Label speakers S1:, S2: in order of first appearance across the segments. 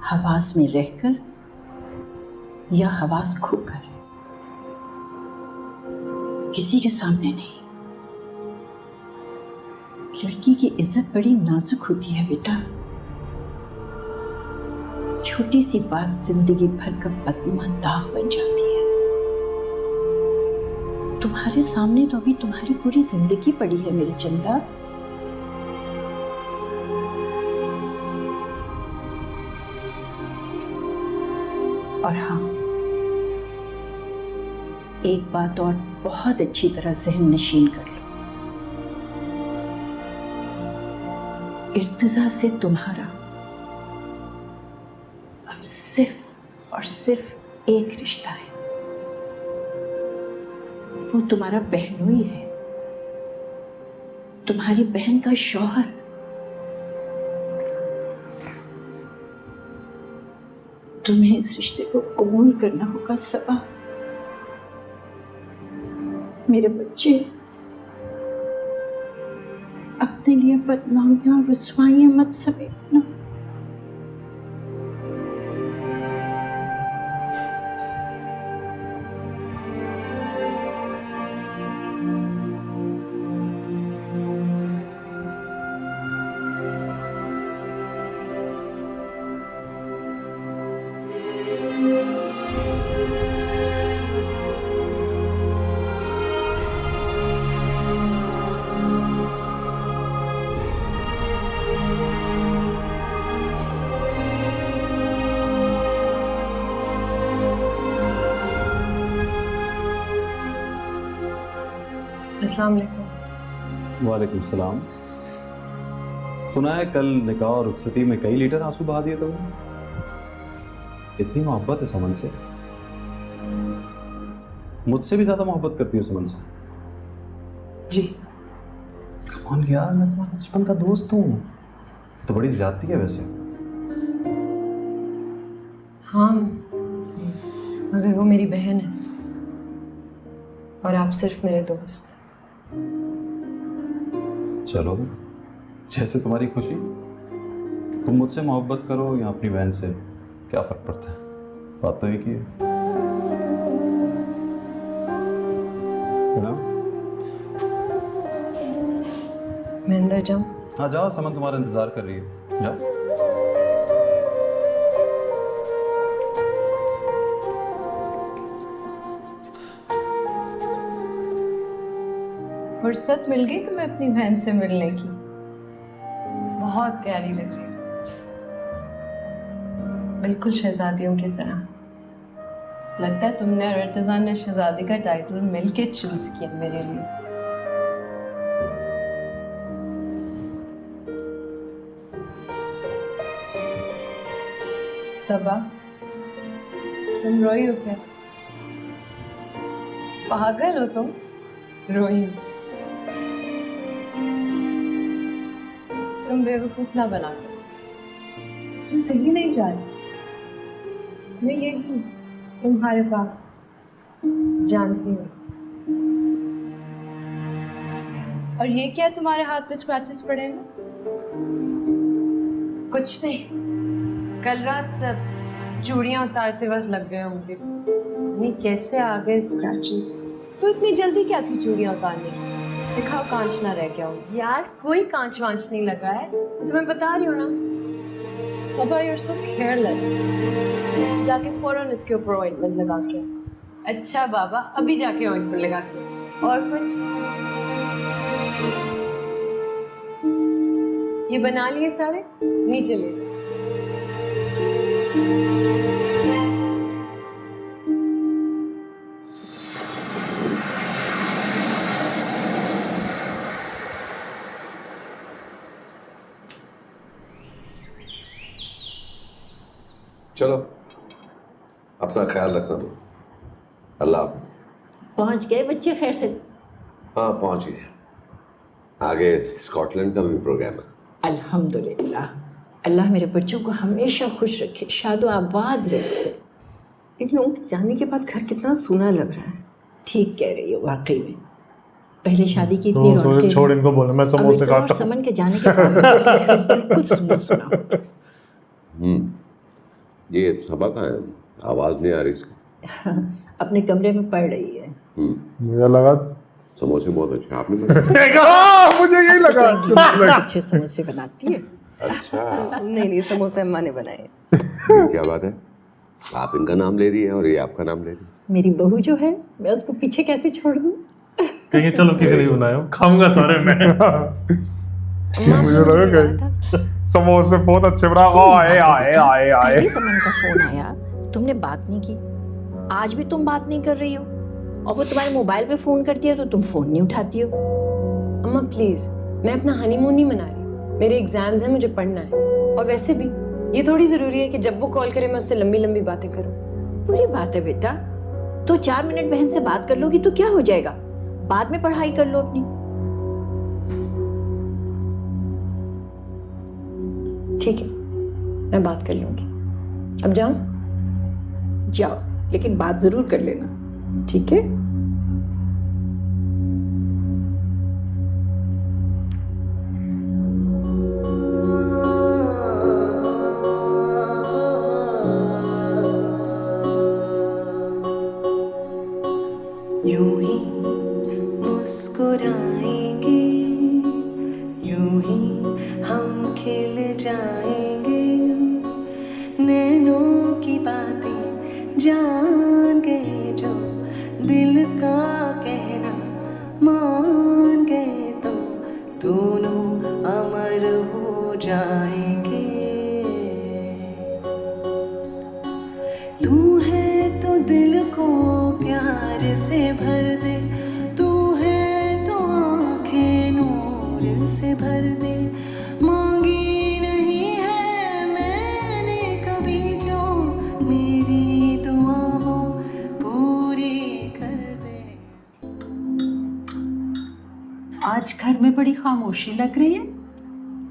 S1: हवास में रहकर या हवास खोकर, किसी के सामने नहीं। लड़की की इज्जत बड़ी नाजुक होती है बेटा। छोटी सी बात जिंदगी भर का बदनुमा दाग बन जाती है। तुम्हारे सामने तो अभी तुम्हारी पूरी जिंदगी पड़ी है मेरी चंदा। और हाँ, एक बात और बहुत अच्छी तरह जहन नशीन कर लो। इर्तिजा से तुम्हारा अब सिर्फ और सिर्फ एक रिश्ता है, वो तुम्हारा बहनोई है, तुम्हारी बहन का शौहर। तुम्हें इस रिश्ते को कबूल करना होगा सबा। मेरे बच्चे, अपने लिए बदनामियां और रुसवाइयां मत समेटना।
S2: अस्सलाम वालेकुम।
S3: वालेकुम सलाम। सुना है कल निकाह और रुखसती में कई लीटर आंसू बहा दिए तुमने। इतनी मोहब्बत है सुमन से, मुझसे भी ज्यादा मोहब्बत करती हो सुमन से।
S2: जी
S3: कौन यार, मैं तुम्हारा बचपन का दोस्त हूँ। तो बड़ी ज्यादती है वैसे।
S2: हाँ, मगर वो मेरी बहन है और आप सिर्फ मेरे दोस्त।
S3: चलो, जैसे तुम्हारी खुशी। तुम मुझसे मोहब्बत करो या अपनी बहन से, क्या फर्क पड़ता है, बात तो एक ही है ना?
S2: मैं अंदर जाऊं?
S3: हाँ जाओ, समन तुम्हारा इंतजार कर रही है, जाओ।
S4: फुर्सत मिल गई तुम्हें अपनी बहन से मिलने की?
S2: बहुत प्यारी लग रही है, बिल्कुल शहजादियों की तरह।
S4: लगता है तुमने और इर्तिजा ने शहजादी का टाइटल मिलके चूज किया मेरे लिए। सबा, तुम रोई हो क्या? पागल हो तुम?
S2: रोई।
S4: तुम बेवकूफ ना बना कर। तुम कहीं नहीं जा रही, मैं यही हूँ तुम्हारे पास।
S2: जानती हूँ।
S4: और ये क्या तुम्हारे हाथ पे स्क्रैचेस पड़े हैं?
S2: कुछ नहीं, कल रात चूड़ियाँ उतारते वक्त लग गए होंगे। नहीं, कैसे आ गए स्क्रैचेस?
S4: तो इतनी जल्दी क्या थी चूड़ियाँ उतारने की? दिखाओ कांच ना रह गया हो।
S2: यार कोई कांच वांच नहीं लगा है, तुम्हें बता रही हूँ ना।
S4: सबा, you're so careless। जाके फौरन इसके ऊपर ऑइंटमेंट लगा के।
S2: अच्छा बाबा, अभी जाके ऑइंटमेंट लगाती हूँ। और कुछ? ये बना लिए सारे, नीचे ले लो।
S5: चलो, अपना ख्याल रखना तुम। अल्लाह हाफिज।
S1: पहुंच गए बच्चे खैर से?
S5: हाँ पहुंच गए। आगे स्कॉटलैंड का भी प्रोग्राम है।
S1: अल्हम्दुलिल्लाह, अल्लाह मेरे बच्चों को हमेशा खुश रखे, शादो आबाद रखे।
S6: इन लोगों के जाने के बाद घर कितना सूना लग रहा है।
S1: ठीक कह रही हो, वाकई में पहले शादी की इतनी
S7: तो
S1: रौनकें
S7: छोड़ इनको, बोले मैं
S1: अब
S7: समोसे
S1: इर्तिजा और
S7: खाता हूँ।
S1: समन के जाने के बाद घर बिल्कुल सुना सुना हो गया।
S5: ये सबा कहाँ है? आवाज नहीं आ रही इसकी।
S1: अपने कमरे में पढ़ रही है।
S7: मुझे लगा
S5: समोसे बहुत अच्छे आपने बनाए।
S7: मुझे यही लगा।
S1: बहुत अच्छे समोसे बनाती है।
S5: अच्छा,
S6: नहीं समोसे अम्मा ने बनाए।
S5: ये क्या बात है? आप इनका नाम ले रही है और ये आपका नाम ले रही है।
S1: मेरी बहू जो है, मैं उसको पीछे कैसे छोड़ दूँ?
S8: कहीं चलो किसी ने बनाया हो, खाऊंगा सारे मैं।
S7: मुझे लगा कहीं समोसे बहुत अच्छे बना। आए आए आए आए।
S1: कल ही समन का फोन आया, तुमने बात नहीं की। आज भी तुम बात नहीं कर रही हो, और वो तुम्हारे मोबाइल पे फोन करती है तो तुम फोन नहीं उठाती हो।
S2: अम्मा प्लीज, मैं अपना हनीमून नहीं मना रही, मेरे एग्जाम्स हैं, मुझे पढ़ना है। और वैसे भी ये थोड़ी जरूरी है कि जब वो कॉल करे मैं उससे लंबी लंबी बातें करूं।
S1: बुरी बात है बेटा, तो 4 मिनट बहन से बात कर लोगी तो क्या हो जाएगा? बाद में पढ़ाई कर लो अपनी।
S2: ठीक है, मैं बात कर लूंगी। अब जाऊं?
S1: जाओ, लेकिन बात जरूर कर लेना, ठीक है?
S9: यूं ही मुस्कुराएंगे, यूं ही हम खिल जाएंगे, नैनों की बातें जान गए जो दिल का कहना मान गए तो दोनों अमर हो जाएंगे। तू है तो दिल को प्यार से भर दे, तू है तो आंखें नूर से भर दे, मांगी नहीं है मैंने कभी जो मेरी दुआ वो पूरी कर दे।
S10: आज घर में बड़ी खामोशी लग रही है।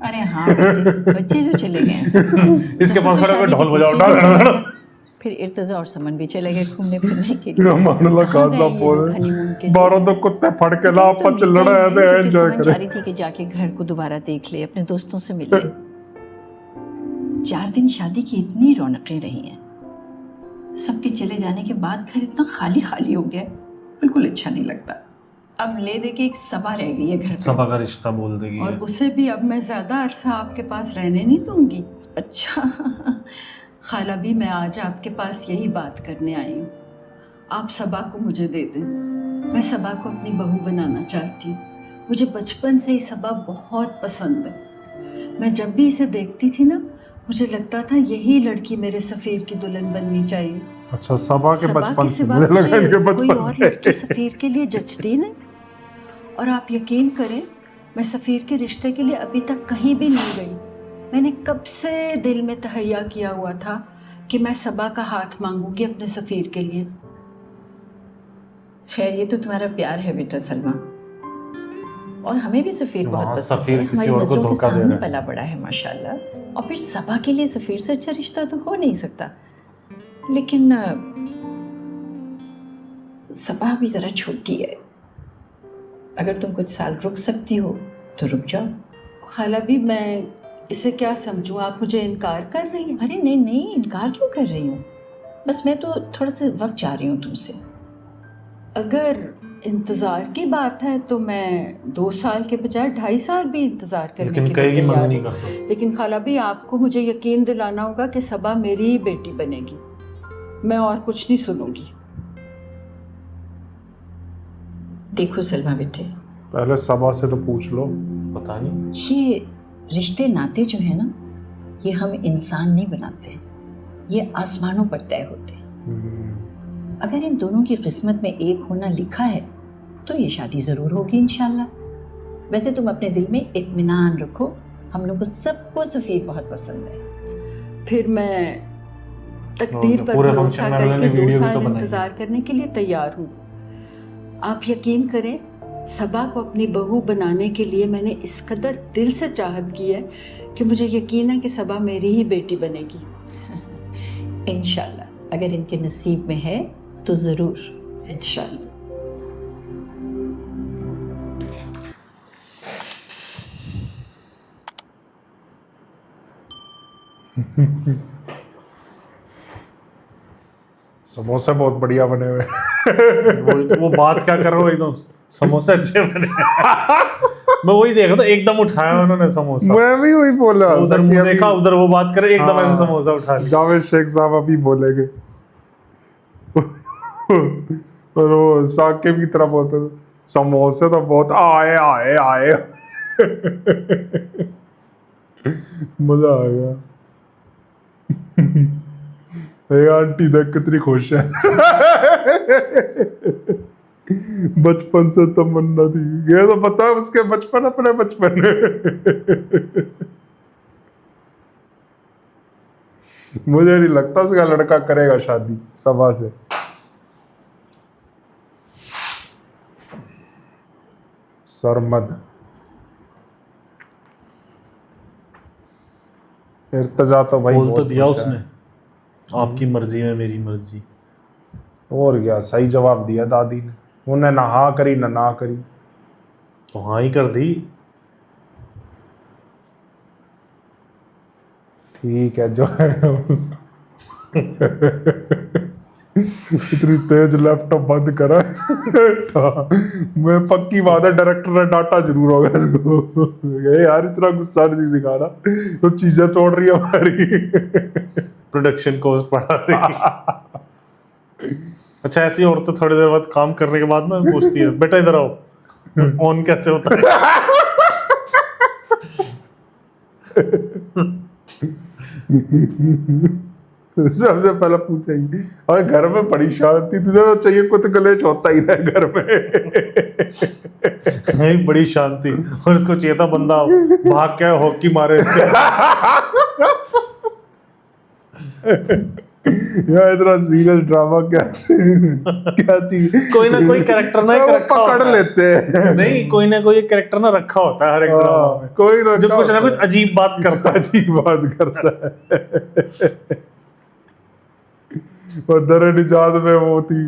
S1: अरे हाँ बेटे, बच्चे जो चले गए हैं सब।
S8: इसके पास खड़े होकर ढोल बजाओ।
S1: फिर इर्तजा और समन भी चले गए घूमने फिरने के लिए।
S7: मानला कासा बोले 12 तो कुत्ते फड़ के ला पच लड़ा है तो एंजॉय
S1: समन
S7: करे।
S1: चाह रही थी कि जाके घर को दोबारा देख ले, अपने दोस्तों से मिल ले। 4 दिन शादी की इतनी रौनकें रही हैं, सबके चले जाने के बाद घर इतना खाली खाली हो गया, बिल्कुल अच्छा नहीं लगता। अब ले दे के एक सबा रह गई है घर पे।
S8: सबा का रिश्ता बोल देगी।
S10: और उसे भी अब मैं ज्यादा अरसा आपके पास रहने नहीं दूंगी।
S1: अच्छा
S10: खाला भी, मैं आज आपके पास यही बात करने आई हूँ। आप सबा को मुझे दे दें, मैं सबा को अपनी बहू बनाना चाहती हूँ। मुझे बचपन से ही सबा बहुत पसंद है। मैं जब भी इसे देखती थी ना, मुझे लगता था यही लड़की मेरे सफीर की दुल्हन बननी चाहिए।
S7: अच्छा, सबा के
S10: सबा
S7: बचपन
S10: के
S7: से
S10: सिवा
S7: मुझे लगा
S10: मुझे
S7: इनके
S10: कोई
S7: बचपन
S10: और
S7: से।
S10: लड़की सफीर के लिए जचती नहीं। और आप यकीन करें, मैं सफीर के रिश्ते के लिए अभी तक कहीं भी नहीं गई। मैंने कब से दिल में तहैया किया हुआ था कि मैं सबा का हाथ मांगूंगी अपने सफीर के लिए।
S1: खैर, ये तो तुम्हारा प्यार है बेटा सलमा, और हमें भी सफीर बहुत
S8: वहाँ
S1: पसंद
S8: सफीर
S1: है।
S8: किसी
S1: हमारी
S8: और को
S1: नजरों के
S8: धोखा दे
S1: सामने
S8: रहा है।
S1: पला बड़ा है माशाल्लाह, और फिर सबा के लिए सफीर से अच्छा रिश्ता तो हो नहीं सकता। लेकिन सबा भी जरा छोटी है, अगर तुम कुछ साल रुक सकती हो तो रुक जाओ।
S10: खाला भी, मैं इसे क्या समझूं? आप मुझे इनकार कर रही हैं?
S1: अरे नहीं नहीं, इनकार क्यों कर रही हूँ? बस मैं तो थोड़ा सा वक्त चाह रही हूँ तुमसे।
S10: अगर इंतज़ार की बात है तो मैं 2 साल के बजाय 2.5 साल भी इंतज़ार करने
S8: लेकिन
S10: के लिए
S8: कहेगी
S10: तैयार
S8: मंगनी
S10: हूँ।
S8: कर दो।
S10: लेकिन खाला भी, आपको मुझे यकीन दिलाना होगा कि सबा मेरी ही बेटी बनेगी। मैं और कुछ नहीं सुनूंगी।
S1: देखो सलमा बेटे,
S7: पहले सबा से तो पूछ लो।
S8: पता नहीं,
S1: ये रिश्ते नाते जो है ना, ये हम इंसान नहीं बनाते, ये आसमानों पर तय होते हैं। अगर इन दोनों की किस्मत में एक होना लिखा है तो ये शादी ज़रूर होगी इंशाल्लाह। वैसे तुम अपने दिल में इत्मीनान रखो, हम लोग को सबको सफ़ीर बहुत पसंद है।
S10: फिर मैं तकदीर पर
S8: पूरे
S10: भरोसा
S8: फंक्शन में मैंने
S10: करके 2
S8: वीडियो भी
S10: साल
S8: तो बनाई है।
S10: इंतज़ार करने के लिए तैयार हूँ। आप यकीन करें, सबा को अपनी बहू बनाने के लिए मैंने इस कदर दिल से चाहत की है कि मुझे यकीन है कि सबा मेरी ही बेटी बनेगी।
S1: इंशाल्लाह, अगर इनके नसीब में है तो ज़रूर।
S10: इंशाल्लाह।
S7: समोसे बहुत बढ़िया बने हुए।
S8: वो बात क्या कर रहे हो, एकदम समोसे अच्छे बने। मैं वही देख रहा था, एकदम उठाया उन्होंने समोसा।
S7: मैं भी वही बोला,
S8: उधर मुंह देखा, उधर वो बात करे, एकदम ऐसे समोसा उठा लिया।
S7: जावेद शेख साहब अभी बोलेंगे। और वो साकिब की तरह बोलते थे, समोसे तो बहुत आए आए आए। मजा आ गया। ये आंटी देख कितनी खुश है। बचपन से तमन्ना थी, ये तो पता है उसके बचपन, अपने बचपन। मुझे नहीं लगता उसका लड़का करेगा शादी सभा से। सरमद इर्तजा तो भाई
S8: बोल तो
S7: बहुत
S8: दिया
S7: खुश है।
S8: उसने, आपकी मर्जी में मेरी मर्जी।
S7: और क्या, सही जवाब दिया दादी ने। उन्हें ना हाँ करी ना ना करी।
S8: तो हाँ ही कर दी।
S7: ठीक है जो है। इतनी तेज लैपटॉप बंद करा। मैं पक्की बात है डायरेक्टर ने डांटा जरूर होगा इसको। ये यार इतना गुस्सा नहीं दिखाना, तो चीजें तोड़ रही है हमारी।
S8: प्रोडक्शन कॉस्ट बढ़ा देगी। अच्छा, ऐसी औरतें थोड़ी देर बाद काम करने के बाद ना पूछती है, बेटा इधर आओ, ऑन कैसे होता है।
S7: सबसे पहले पूछेंगी, और घर में बड़ी शांति, तुझे तो चाहिए कुछ कलेश होता ही रहे घर में।
S8: नहीं, बड़ी शांति। और इसको चाहिए था बंदा भाग के हॉकी मारे इसके।
S7: यार इतना सीरियस ड्रामा क्या क्या चीज,
S8: कोई ना कोई कैरेक्टर ना एक रखा
S7: पकड़
S8: होता है।
S7: लेते हैं।
S8: नहीं, कोई ना कोई एक कैरेक्टर ना रखा होता है हर एक ड्रामा में,
S7: कोई ना
S8: जो कुछ ना कुछ अजीब बात करता है।
S7: अजीब बात करता है। और दर निजात में वो थी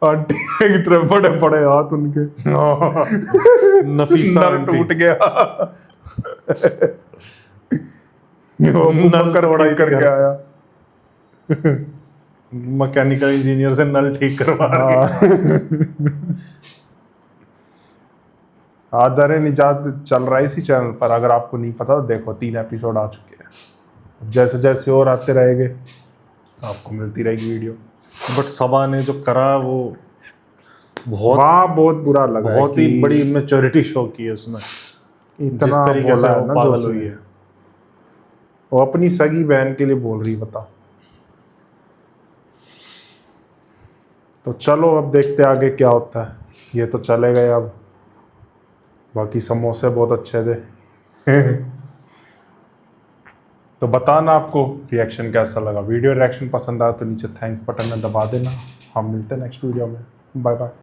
S7: आंटी की तरफ, बड़े बड़े हाथ उनके,
S8: नफीसा
S7: नल
S8: आंटी।
S7: टूट गया।
S8: नल तोड़ा ही
S7: करके आया।
S8: मैकेनिकल इंजीनियर से नल ठीक करवा रही।
S7: दर निजात चल रहा है इसी चैनल पर, अगर आपको नहीं पता तो देखो, 3 एपिसोड आ चुके हैं। जैसे जैसे और आते रहेंगे आपको मिलती रहेगी वीडियो।
S8: बट सबा ने जो करा वो बहुत
S7: वहाँ बहुत बुरा लगा,
S8: बहुत ही बड़ी मैच्योरिटी शो की है उसने, जिस
S7: इतना
S8: तरीके से
S7: बोला
S8: वो
S7: है ना
S8: पागल
S7: जो
S8: हुई है।
S7: वो अपनी सगी बहन के लिए बोल रही, बता। तो चलो अब देखते आगे क्या होता है। ये तो चले गए अब, बाकी समोसे बहुत अच्छे थे। तो बताना आपको रिएक्शन कैसा लगा। वीडियो रिएक्शन पसंद आया तो नीचे थैंक्स बटन में दबा देना। हम मिलते हैं नेक्स्ट वीडियो में। Bye bye.